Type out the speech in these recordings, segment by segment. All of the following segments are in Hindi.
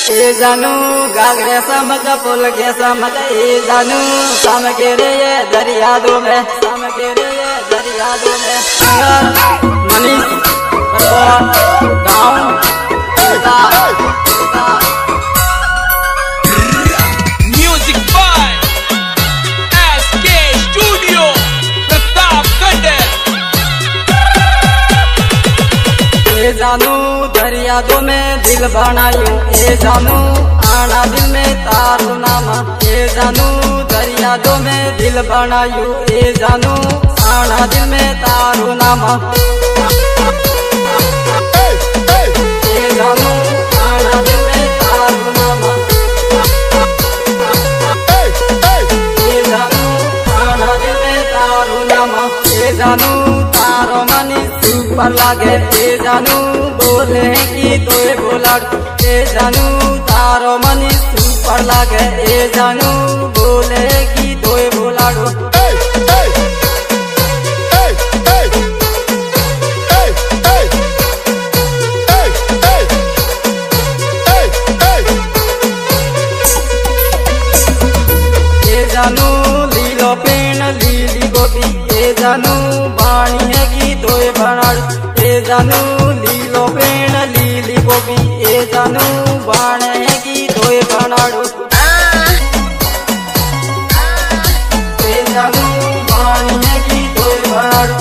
ए जानू गागरे समग पुल के समग ए जानू सम के रे ये दरिया दो में सम के रे ये दरिया दो में मनीष गाँव music by SK studio Pratapgarh. ए जानू दरिया दो में दिल बनायो ए जानू आना दिल में तारू नामा ए जानू दरिया दो में दिल बनायो ए जानू आना दिल में तारू नामा ए जानू आना दिल में तारू नामा ए जानू आना दिल में तारू नामा ए जानू तारो मनी सुपर लागे ए जानू बोले की तोए बोला ए जानू तारो मनी सुपर लागे ए जानू बोले की तोए बोलाड़ो ए जानू लीलो पेन लीली गोपी ए जानू बाणी है की तोए बनाड़ो ए जानू लीलो पेन लीली गोपी ए जानू बाण है की तोए बनाड़ो ए जानू बाण है की तोए बनाड़ो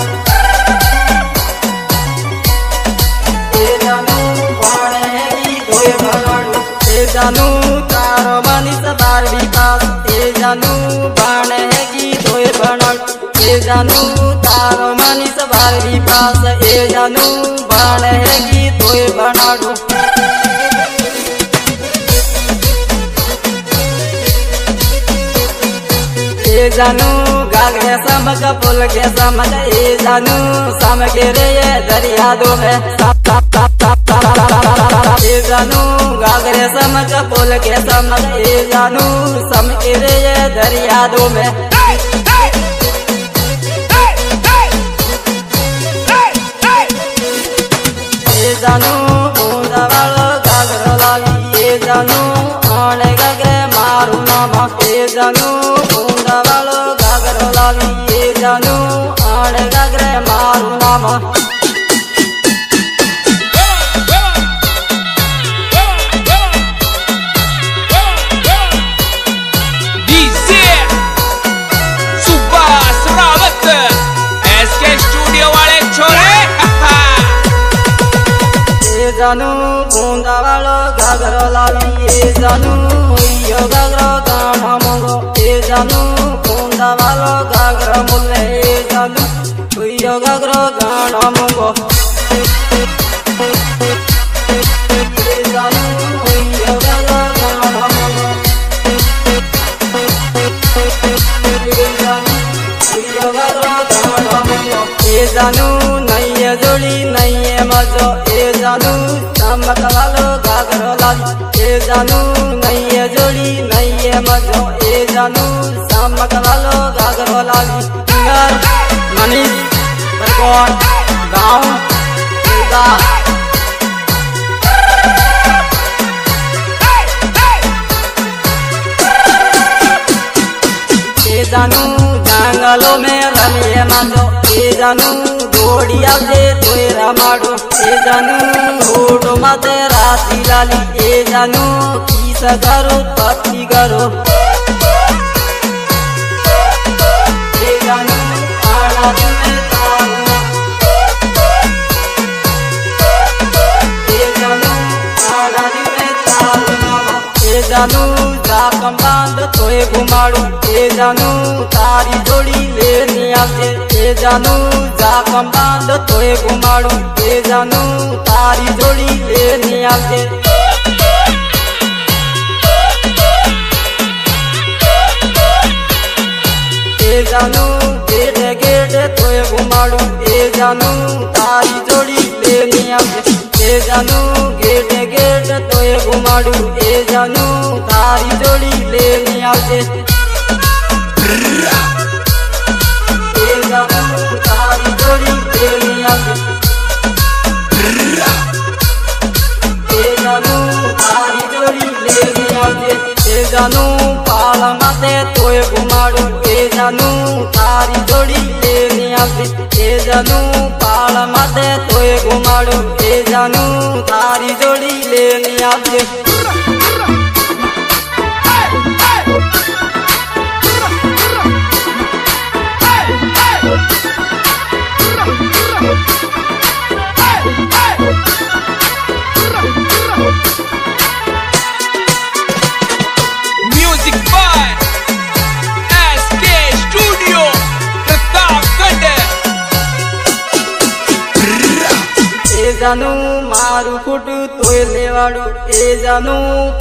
ए जानू बाण है की तोए बनाड़ो ए जानू तारो मनी सदार विकास ए जानू बाण है की तोए बनाड़ो ए जानू तारो मनी सदार विकास ए जानू बाण है की तोए बनाड़ो ए जानू गागरे समग पुल के समग ए जानू सम के रे ये दरिया दो में ए जानू गागरे समग पुल के समग ए जानू सम के रे ये दरिया दो में ए जानू बूंदा वालो गागरो लागी ए जानू आने गागरे मारू नामा ए जानू बूंदा वालो गागरो लागी ए जानू आने गागरे मारू नामा DJ Subhash Rawat SK studio वाले छोरे। ए जानू बूंदा वालो गागरो लागी ए जानू यो गागरो गाना मंगो ए जानू बूंदा वालो गागरो मुल्ले ए जानू यो गागरो गाना मंगो ए जानू यो गागरो गाना मंगो ए जानू यो गागरो गाना मंगो ए जानू नैये जोड़ी नैये मजो ए जानू चमक वालो गागरो लागी ए जानू नैये जोड़ी नैये मजो ए जानू चमक वालो गागरो लागी मनीष बरगोन गाँव ए जानू जंगलों में रलिए मांगो ए जानू दौड़िया से तोरा मारो ए जानू होटो माते राती लाली ए जानू किस करो पति करो ए जानू आना दिल में तारू ए जानू आना दिल में तारू ए जानू जाकम बांध तोए घुमाड़ू ए जानू तारी जोड़ी लेनी आके ए जानू जाकम बांध तोए घुमाड़ू ए जानू तारी जोड़ी लेनी आके ए जानू गेट गेट तोए घुमाड़ू ए जानू तारी जोड़ी लेनी आके ए जानू गेट गेट तोए घुमाड़ू ए जानू तारी जोड़ी लेनी आके ए जानू तारी जोड़ी लेनी आके ए जानू तारी जोड़ी जानू पाल माते तोय घुमाड़ू ए जानू तारी जोड़ी लेने आवजे ए जानू पाल माते तोय घुमाड़ू ए जानू तारी जोड़ी लेने आवजे Music by SK Studio Pratapgarh. ए जानू मारू फुटू तोय लेवाड़ू ए जानू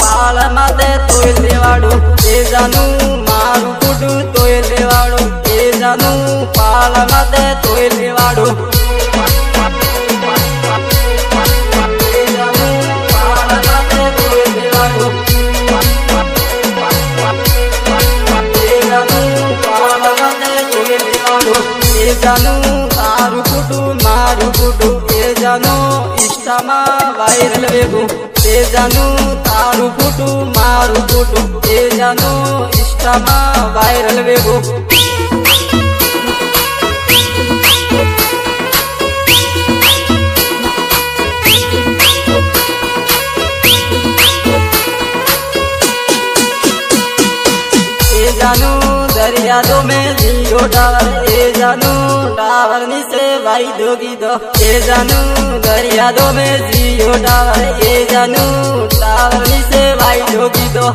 पाल माते तोय लेवाड़ू ए जानू मारू फुटू तोय लेवाड़ू ए जानू पाल माते तोय लेवाड़ू ए जानू पाल माते तोय लेवाड़ू ए जानू पाल माते तोय लेवाड़ू ए जानू तारू फुटू मारू फुटू ए जानू इष्टमा वायरल वेगू ए जानू तारू फुटू मारू फुटू ए जानू इष्टमा वायरल वेगू ए जानू दरिया दो में जियो टावर ए जानू टावर नीचे भाई दोगी दो ए जानू दरिया दो में जियो टावर ए जानू टावर नीचे भाई दोगी दो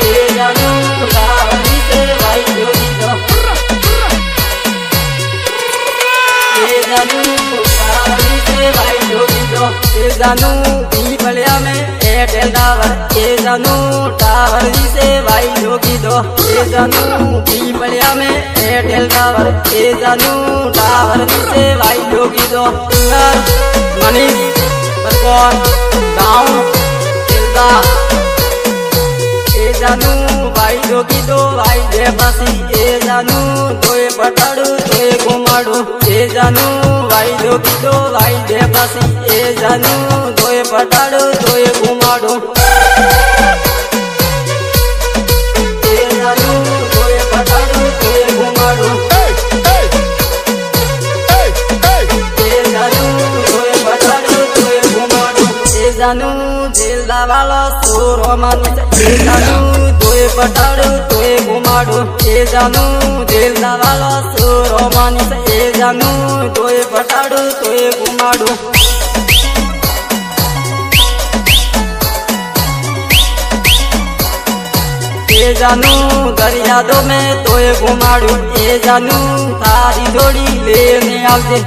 ए जानू टावर नीचे भाई दोगी दो ए जानू टावर नीचे भाई दोगी दो ए जानू पीपलिया में एयरटेल टावर ए जानू टावर नीचे भाई दोगी दो ए जानू पीपलिया में एयरटेल टावर ए जानू टावर नीचे भाई दोगी दो मनीष परगौर गाँव चिल्दा ए जानू भाई दोगी दो भाई दे बसी ए जानू दोए पटाड़ू दोए घुमाड़ू ए जानू भाई दोगी दो भाई दे बसी ए जानू दोए पटाड़ू दोए घुमाड़ू ए जानू दोए पटाड़ू दोए घुमाड़ू ए जानू दोए पटाड़ू दोए घुमाड़ू ए जानू जिला वाला सोरो मानी ए जानू दोए पटाड़ू दोए घुमाड़ू ए जानू जिला वाला सोरो मानी ए जानू दोए पटाड़ू दोए घुमाड़ू ए जानू दरिया दो में तोय घुमाड़ू ए जानू तारी जोड़ी लेने आवजे।